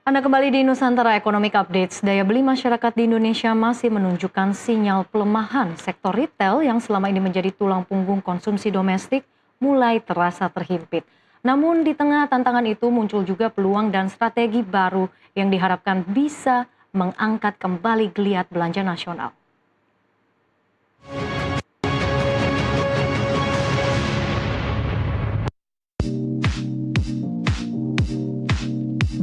Anda kembali di Nusantara Economic Updates. Daya beli masyarakat di Indonesia masih menunjukkan sinyal pelemahan. Sektor retail yang selama ini menjadi tulang punggung konsumsi domestik mulai terasa terhimpit. Namun di tengah tantangan itu muncul juga peluang dan strategi baru yang diharapkan bisa mengangkat kembali geliat belanja nasional.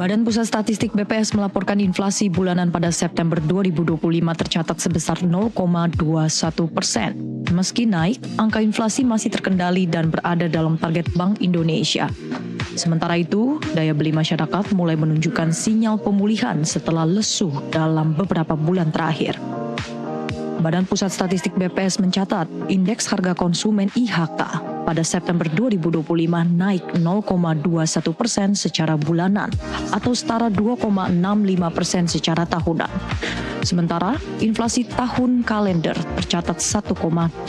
Badan Pusat Statistik BPS melaporkan inflasi bulanan pada September 2025 tercatat sebesar 0,21%. Meski naik, angka inflasi masih terkendali dan berada dalam target Bank Indonesia. Sementara itu, daya beli masyarakat mulai menunjukkan sinyal pemulihan setelah lesu dalam beberapa bulan terakhir. Badan Pusat Statistik BPS mencatat indeks harga konsumen IHK pada September 2025 naik 0,21% secara bulanan atau setara 2,65% secara tahunan. Sementara inflasi tahun kalender tercatat 1,82%.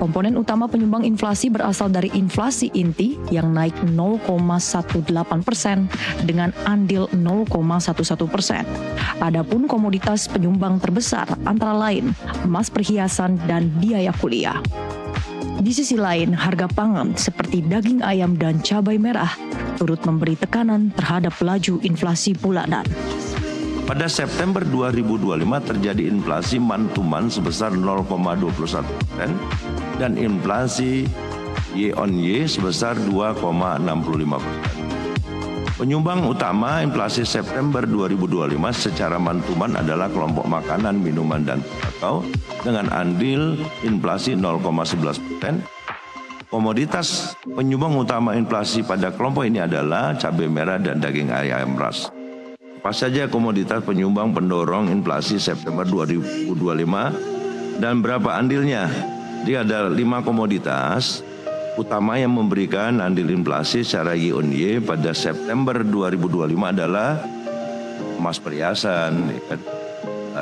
Komponen utama penyumbang inflasi berasal dari inflasi inti yang naik 0,18% dengan andil 0,11%. Adapun komoditas penyumbang terbesar antara lain emas perhiasan dan biaya kuliah. Di sisi lain, harga pangan seperti daging ayam dan cabai merah turut memberi tekanan terhadap laju inflasi bulanan. Pada September 2025 terjadi inflasi month-to-month sebesar 0,21% dan inflasi year-on-year sebesar 2,65%. Penyumbang utama inflasi September 2025 secara month-to-month adalah kelompok makanan, minuman, dan tembakau dengan andil inflasi 0,11%. Komoditas penyumbang utama inflasi pada kelompok ini adalah cabai merah dan daging ayam ras. Apa saja komoditas penyumbang pendorong inflasi September 2025 dan berapa andilnya? Jadi ada 5 komoditas utama yang memberikan andil inflasi secara year-on-year pada September 2025 adalah emas perhiasan,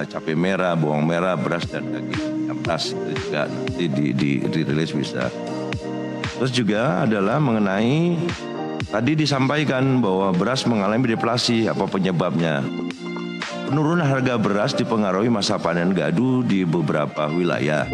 cabai merah, bawang merah, beras, dan daging ayam ras. Itu juga nanti dirilis bisa. Terus juga adalah mengenai tadi disampaikan bahwa beras mengalami deflasi. Apa penyebabnya? Penurunan harga beras dipengaruhi masa panen gadu di beberapa wilayah,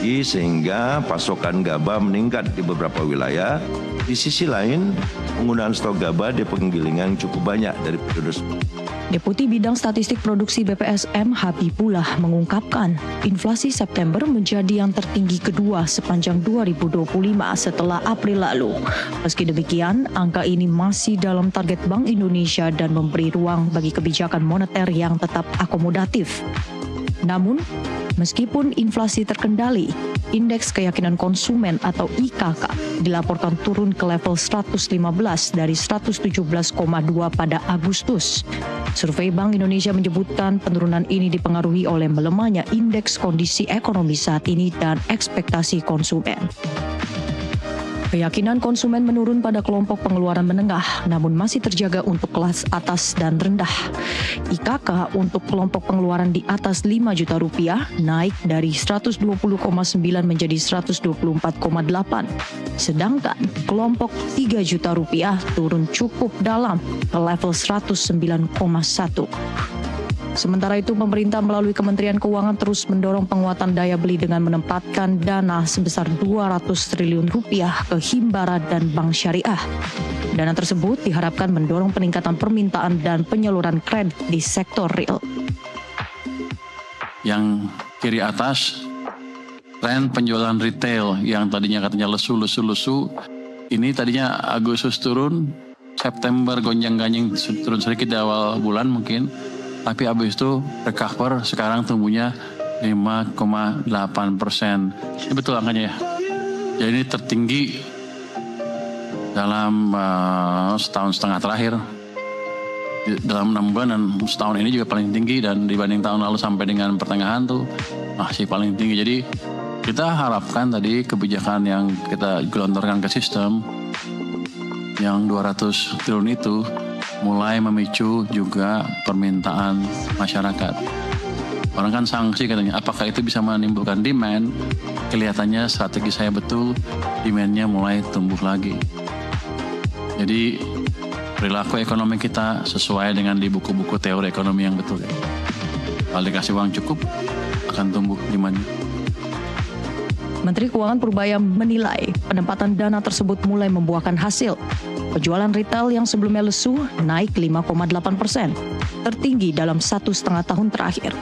sehingga pasokan gabah meningkat di beberapa wilayah. Di sisi lain, penggunaan stok gabah di penggilingan cukup banyak dari periode sebelumnya. Deputi Bidang Statistik Produksi BPSM Habibullah mengungkapkan inflasi September menjadi yang tertinggi kedua sepanjang 2025 setelah April lalu. Meski demikian, angka ini masih dalam target Bank Indonesia dan memberi ruang bagi kebijakan moneter yang tetap akomodatif. Namun, meskipun inflasi terkendali, indeks keyakinan konsumen atau IKK dilaporkan turun ke level 115 dari 117,2 pada Agustus. Survei Bank Indonesia menyebutkan penurunan ini dipengaruhi oleh melemahnya indeks kondisi ekonomi saat ini dan ekspektasi konsumen. Keyakinan konsumen menurun pada kelompok pengeluaran menengah, namun masih terjaga untuk kelas atas dan rendah. IKK untuk kelompok pengeluaran di atas 5 juta rupiah naik dari 120,9 menjadi 124,8. Sedangkan kelompok 3 juta rupiah turun cukup dalam ke level 109,1. Sementara itu, pemerintah melalui Kementerian Keuangan terus mendorong penguatan daya beli dengan menempatkan dana sebesar 200 triliun rupiah ke Himbara dan Bank Syariah. Dana tersebut diharapkan mendorong peningkatan permintaan dan penyaluran kredit di sektor real. Yang kiri atas, tren penjualan retail yang tadinya katanya lesu, ini tadinya Agustus turun, September gonjang-ganjing turun sedikit di awal bulan mungkin, tapi habis itu recover, sekarang tumbuhnya 5,8%. Ini betul angkanya ya. Jadi ini tertinggi dalam setahun setengah terakhir. Dalam 6 bulan dan setahun ini juga paling tinggi, dan dibanding tahun lalu sampai dengan pertengahan tuh masih paling tinggi. Jadi kita harapkan tadi kebijakan yang kita gelontorkan ke sistem yang 200 triliun itu mulai memicu juga permintaan masyarakat. Orang kan sanksi katanya, apakah itu bisa menimbulkan demand? Kelihatannya strategi saya betul, demand-nya mulai tumbuh lagi. Jadi perilaku ekonomi kita sesuai dengan di buku-buku teori ekonomi yang betul. Kalau dikasih uang cukup, akan tumbuh demandnya. Menteri Keuangan Purbaya menilai penempatan dana tersebut mulai membuahkan hasil. Penjualan retail yang sebelumnya lesu naik 5,8%, tertinggi dalam 1,5 tahun terakhir.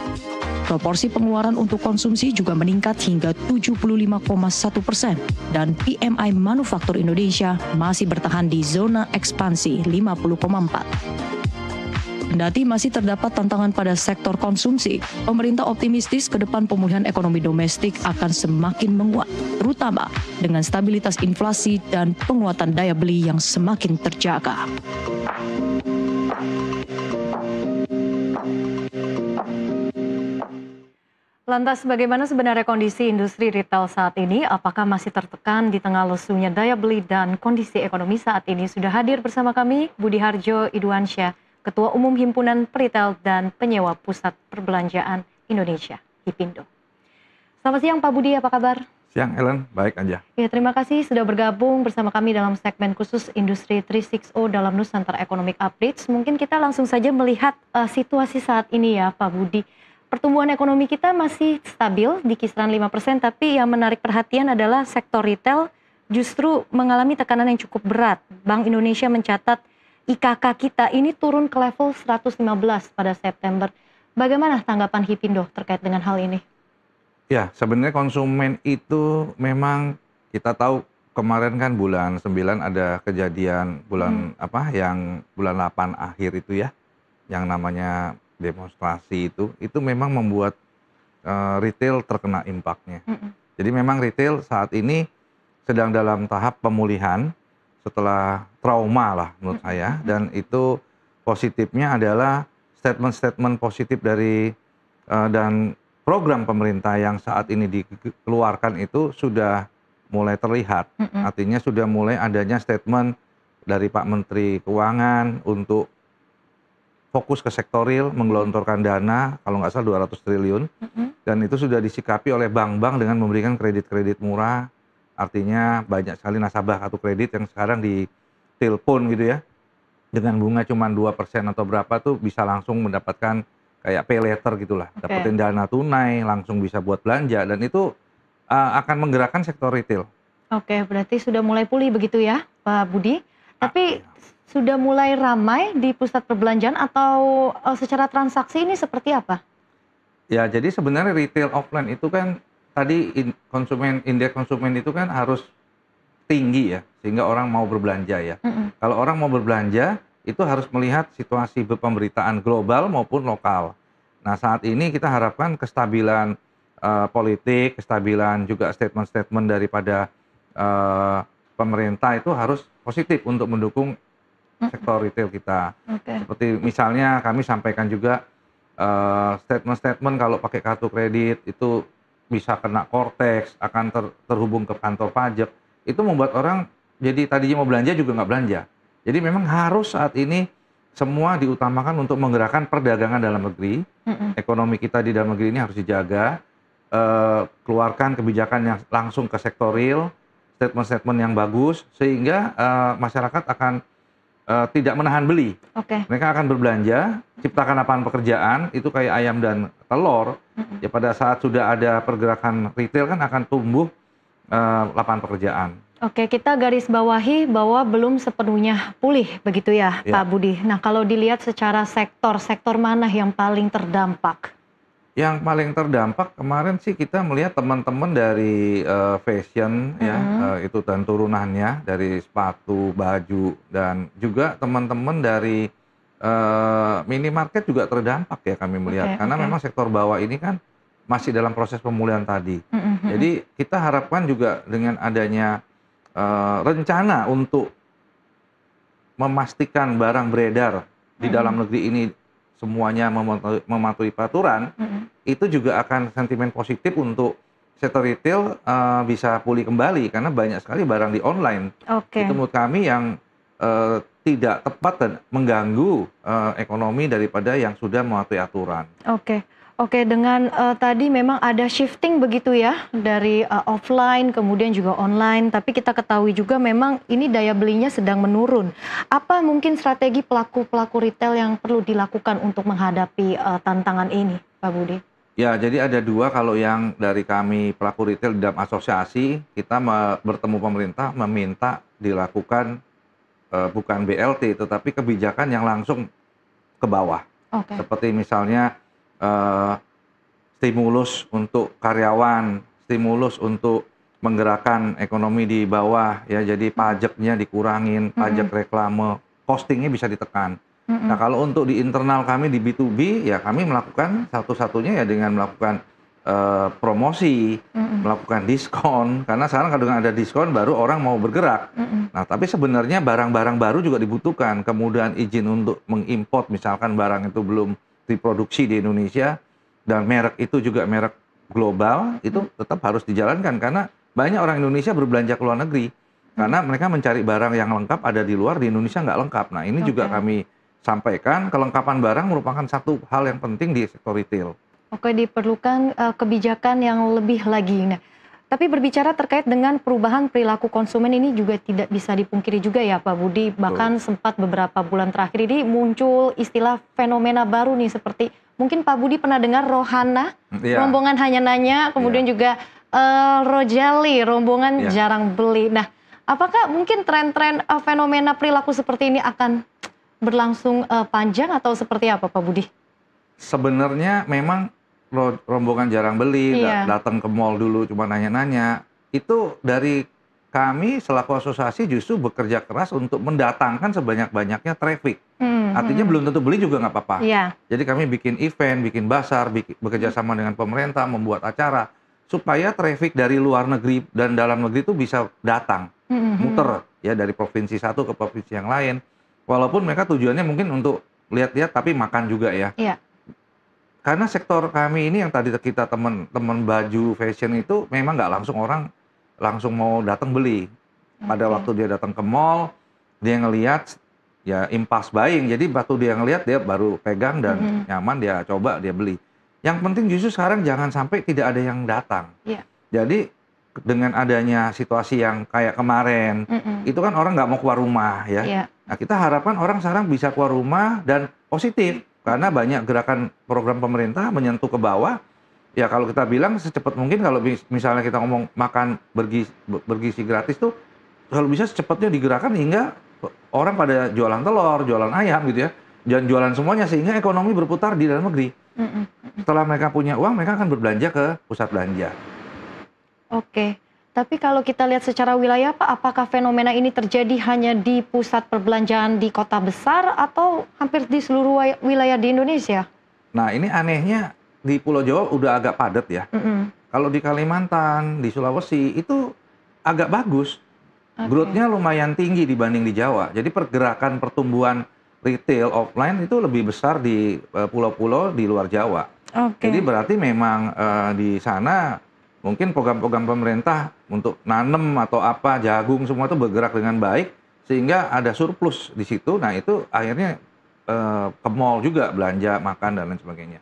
Proporsi pengeluaran untuk konsumsi juga meningkat hingga 75,1% dan PMI Manufaktur Indonesia masih bertahan di zona ekspansi 50,4. Kendati masih terdapat tantangan pada sektor konsumsi, pemerintah optimistis ke depan pemulihan ekonomi domestik akan semakin menguat, terutama dengan stabilitas inflasi dan penguatan daya beli yang semakin terjaga. Lantas bagaimana sebenarnya kondisi industri retail saat ini? Apakah masih tertekan di tengah lesunya daya beli dan kondisi ekonomi saat ini? Sudah hadir bersama kami Budi Harjo Idwansyah, Ketua Umum Himpunan Peritel dan Penyewa Pusat Perbelanjaan Indonesia, HIPINDO. Selamat siang Pak Budi, apa kabar? Siang Ellen, baik aja. Ya, terima kasih sudah bergabung bersama kami dalam segmen khusus Industri 360 dalam Nusantara Economic Updates. Mungkin kita langsung saja melihat situasi saat ini ya Pak Budi. Pertumbuhan ekonomi kita masih stabil di kisaran 5%, tapi yang menarik perhatian adalah sektor retail justru mengalami tekanan yang cukup berat. Bank Indonesia mencatat IKK kita ini turun ke level 115 pada September. Bagaimana tanggapan HIPINDO terkait dengan hal ini? Ya, sebenarnya konsumen itu memang kita tahu kemarin kan bulan 9 ada kejadian bulan yang bulan 8 akhir itu ya, yang namanya demonstrasi itu memang membuat retail terkena impaknya. Jadi memang retail saat ini sedang dalam tahap pemulihan setelah trauma lah menurut saya, dan itu positifnya adalah statement-statement positif dari dan program pemerintah yang saat ini dikeluarkan itu sudah mulai terlihat. Artinya sudah mulai adanya statement dari Pak Menteri Keuangan untuk fokus ke sektor real, menggelontorkan dana, kalau nggak salah 200 triliun, dan itu sudah disikapi oleh bank-bank dengan memberikan kredit-kredit murah, artinya banyak sekali nasabah kartu kredit yang sekarang ditelepon gitu ya, dengan bunga cuma 2% atau berapa tuh bisa langsung mendapatkan kayak pay later gitulah, dapetin dana tunai, langsung bisa buat belanja, dan itu akan menggerakkan sektor retail. Oke, berarti sudah mulai pulih begitu ya Pak Budi, tapi sudah mulai ramai di pusat perbelanjaan atau secara transaksi ini seperti apa? Ya, jadi sebenarnya retail offline itu kan tadi indeks konsumen itu kan harus tinggi ya, sehingga orang mau berbelanja ya. Kalau orang mau berbelanja itu harus melihat situasi pemberitaan global maupun lokal. Nah, saat ini kita harapkan kestabilan politik, kestabilan juga statement-statement daripada pemerintah itu harus positif untuk mendukung sektor retail kita. Seperti misalnya kami sampaikan juga statement-statement kalau pakai kartu kredit itu bisa kena Cortex, akan terhubung ke kantor pajak. Itu membuat orang jadi tadinya mau belanja juga nggak belanja. Jadi memang harus saat ini semua diutamakan untuk menggerakkan perdagangan dalam negeri. Ekonomi kita di dalam negeri ini harus dijaga. Keluarkan kebijakan yang langsung ke sektor real, statement-statement yang bagus, sehingga masyarakat akan tidak menahan beli. Mereka akan berbelanja, ciptakan lapangan pekerjaan, itu kayak ayam dan telur. Ya pada saat sudah ada pergerakan retail kan akan tumbuh lapangan pekerjaan. Oke, kita garis bawahi bahwa belum sepenuhnya pulih begitu ya, Pak Budi. Nah, kalau dilihat secara sektor mana yang paling terdampak? Yang paling terdampak kemarin sih kita melihat teman-teman dari fashion ya, itu dan turunannya dari sepatu, baju, dan juga teman-teman dari minimarket juga terdampak ya kami melihat, karena memang sektor bawah ini kan masih dalam proses pemulihan tadi. Jadi kita harapkan juga dengan adanya rencana untuk memastikan barang beredar di dalam negeri ini semuanya mematuhi peraturan, itu juga akan sentimen positif untuk sektor retail bisa pulih kembali, karena banyak sekali barang di online. Itu menurut kami yang tidak tepat dan mengganggu ekonomi daripada yang sudah mematuhi aturan. Oke, dengan tadi memang ada shifting begitu ya dari offline kemudian juga online, tapi kita ketahui juga memang ini daya belinya sedang menurun. Apa mungkin strategi pelaku-pelaku retail yang perlu dilakukan untuk menghadapi tantangan ini, Pak Budi? Ya, jadi ada dua. Kalau yang dari kami pelaku retail di dalam asosiasi, kita bertemu pemerintah meminta dilakukan bukan BLT, tetapi kebijakan yang langsung ke bawah. Oke. Seperti misalnya stimulus untuk karyawan, stimulus untuk menggerakkan ekonomi di bawah, ya. Jadi pajaknya dikurangin, pajak reklame, costingnya bisa ditekan. Nah, kalau untuk di internal kami di B2B, ya kami melakukan satu-satunya ya dengan melakukan promosi, melakukan diskon. Karena sekarang kalau ada diskon baru orang mau bergerak. Nah, tapi sebenarnya barang-barang baru juga dibutuhkan. Kemudian izin untuk mengimport, misalkan barang itu belum diproduksi di Indonesia dan merek itu juga merek global, itu tetap harus dijalankan karena banyak orang Indonesia berbelanja ke luar negeri karena mereka mencari barang yang lengkap ada di luar, di Indonesia nggak lengkap. Nah, ini juga kami sampaikan, kelengkapan barang merupakan satu hal yang penting di sektor retail. Oke, diperlukan kebijakan yang lebih lagi. Nah, tapi berbicara terkait dengan perubahan perilaku konsumen ini juga tidak bisa dipungkiri juga ya Pak Budi. Bahkan sempat beberapa bulan terakhir ini muncul istilah fenomena baru nih seperti mungkin Pak Budi pernah dengar Rohana, rombongan hanya nanya, kemudian juga Rojali, rombongan jarang beli. Nah, apakah mungkin tren-tren fenomena perilaku seperti ini akan berlangsung panjang atau seperti apa Pak Budi? Sebenarnya memang rombongan jarang beli, datang ke mall dulu cuma nanya-nanya. Itu dari kami selaku asosiasi justru bekerja keras untuk mendatangkan sebanyak-banyaknya traffic. Artinya belum tentu beli juga nggak apa-apa. Jadi kami bikin event, bikin basar, bekerja sama dengan pemerintah, membuat acara supaya traffic dari luar negeri dan dalam negeri itu bisa datang, muter ya dari provinsi satu ke provinsi yang lain. Walaupun mereka tujuannya mungkin untuk lihat-lihat tapi makan juga ya. Karena sektor kami ini yang tadi kita teman-teman baju fashion itu memang nggak langsung orang langsung mau datang beli. Pada waktu dia datang ke mall, dia ngelihat ya impulse buying. Jadi waktu dia ngelihat dia baru pegang dan nyaman, dia coba, dia beli. Yang penting justru sekarang jangan sampai tidak ada yang datang. Jadi dengan adanya situasi yang kayak kemarin, itu kan orang nggak mau keluar rumah ya. Nah, kita harapkan orang sekarang bisa keluar rumah dan positif. Karena banyak gerakan program pemerintah menyentuh ke bawah. Ya kalau kita bilang secepat mungkin kalau misalnya kita ngomong makan bergizi gratis tuh kalau bisa secepatnya digerakkan hingga orang pada jualan telur, jualan ayam gitu ya. Dan jualan semuanya sehingga ekonomi berputar di dalam negeri. Setelah mereka punya uang, mereka akan berbelanja ke pusat belanja. Oke. Tapi kalau kita lihat secara wilayah Pak, apakah fenomena ini terjadi hanya di pusat perbelanjaan di kota besar atau hampir di seluruh wilayah di Indonesia? Nah ini anehnya di Pulau Jawa udah agak padat ya. Kalau di Kalimantan, di Sulawesi itu agak bagus. Growth-nya lumayan tinggi dibanding di Jawa. Jadi pergerakan pertumbuhan retail offline itu lebih besar di pulau-pulau di luar Jawa. Jadi berarti memang di sana mungkin program-program pemerintah untuk nanem atau apa, jagung semua itu bergerak dengan baik sehingga ada surplus di situ. Nah itu akhirnya ke mall juga belanja, makan dan lain sebagainya.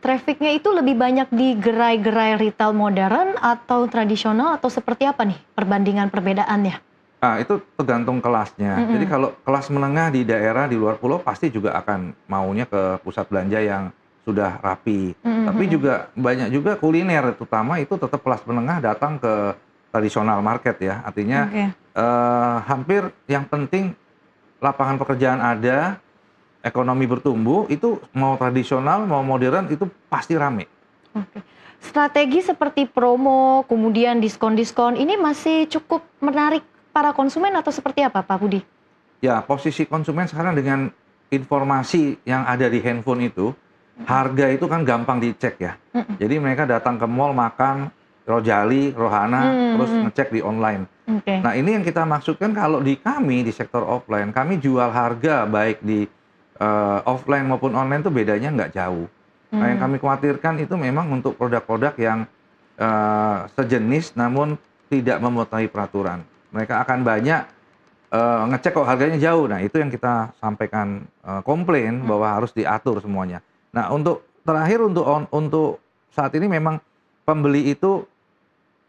Trafficnya itu lebih banyak di gerai-gerai retail modern atau tradisional atau seperti apa nih perbandingan perbedaannya? Nah itu tergantung kelasnya. Jadi kalau kelas menengah di daerah di luar pulau pasti juga akan maunya ke pusat belanja yang sudah rapi. Tapi juga banyak juga kuliner, terutama itu tetap kelas menengah datang ke tradisional market ya. Artinya hampir yang penting lapangan pekerjaan ada, ekonomi bertumbuh, itu mau tradisional mau modern itu pasti rame. Strategi seperti promo, kemudian diskon-diskon ini masih cukup menarik para konsumen atau seperti apa Pak Budi? Ya, posisi konsumen sekarang dengan informasi yang ada di handphone itu, harga itu kan gampang dicek ya. Jadi mereka datang ke mall makan Rojali, Rohana, terus ngecek di online. Nah ini yang kita maksudkan kalau di kami di sektor offline, kami jual harga baik di offline maupun online itu bedanya nggak jauh. Nah yang kami khawatirkan itu memang untuk produk-produk yang sejenis namun tidak mematuhi peraturan. Mereka akan banyak ngecek kok harganya jauh. Nah itu yang kita sampaikan komplain bahwa harus diatur semuanya. Nah, untuk terakhir untuk saat ini memang pembeli itu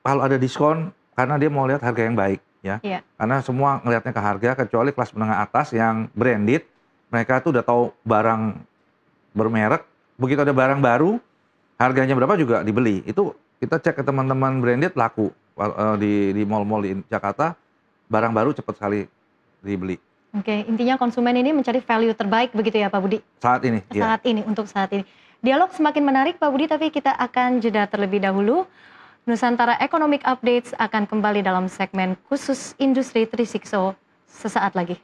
kalau ada diskon karena dia mau lihat harga yang baik ya. Iya. Karena semua ngelihatnya ke harga kecuali kelas menengah atas yang branded, mereka tuh udah tahu barang bermerek, begitu ada barang baru harganya berapa juga dibeli. Itu kita cek ke teman-teman branded laku di mall-mall di Jakarta, barang baru cepat sekali dibeli. Oke, intinya konsumen ini mencari value terbaik begitu ya Pak Budi? Saat ini, ya. Untuk saat ini. Dialog semakin menarik Pak Budi, tapi kita akan jeda terlebih dahulu. Nusantara Economic Updates akan kembali dalam segmen khusus Industri 360 sesaat lagi.